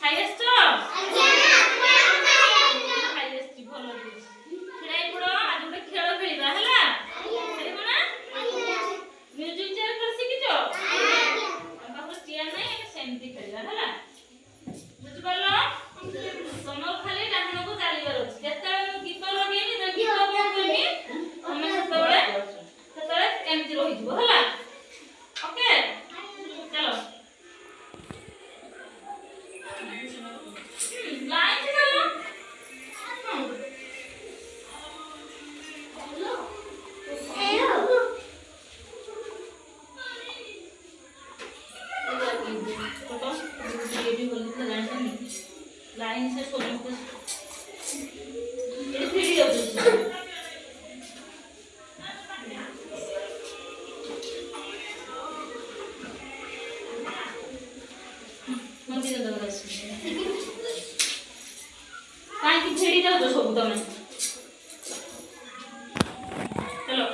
highest ଆଜ୍ଞା highest ଭଲ ଅଛି ଛିଡ଼ା ହେଇ ପଡ଼ ଆଜି ଗୋଟେ ଖେଳ ଖେଳିବା ହେଲା ଖେଳିବ ନା ମ୍ୟୁଜିକ୍ ଚେୟାର ଖେଳ ଶିଖିଛ ଆମ ପାଖରେ ଚେୟାର ନାହିଁ ଆମେ ସେମିତି ଖେଳିବା ହେଲା ବୁଝିପାରିଲ ତମକୁ ଖାଲି ଡାହାଣକୁ ଚାଲିବାର ଅଛି ଯେତେବେଳେ ମୁଁ ଗୀତ ଲଗେଇବି ତ ଗୀତ ବନ୍ଦ କରିବି ତମେ ସେତେବେଳେ ଏମିତି ରହିଯିବ ହେଲା ଓକେ ଚାଲ ଲାଇନ୍ से चलो लाइन से समझते ये फ्री हो गई मंदिर दे बस काहे की फेरी जाओ तो सब तमे चलो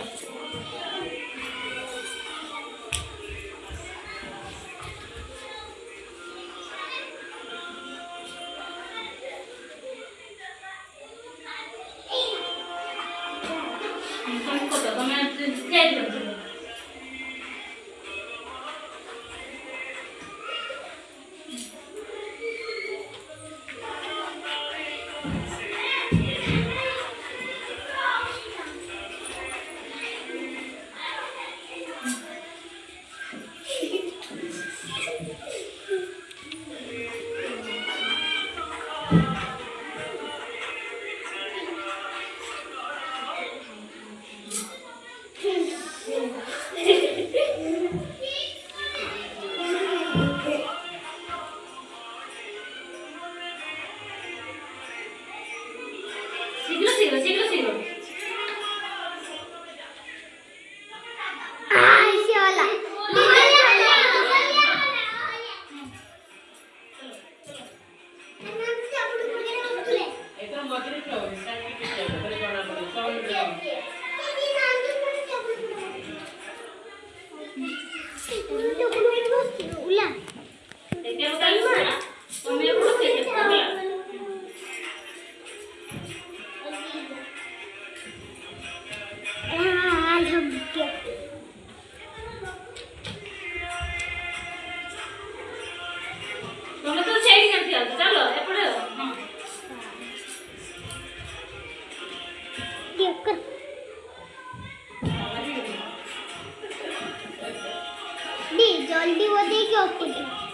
शीघ्र ऐसे वाला एकदम मजरी फ्लावर साइड के चलो बड़े बड़ा बड़ा साउंड में देखिए बताइए ना तो मेरे को देखिए बोला ତମେ ତ ସେଇଠି କେମିତି ଆଉଛ ଚାଲ ଏପଟେ ହଁ दी जल्दी वो देखिए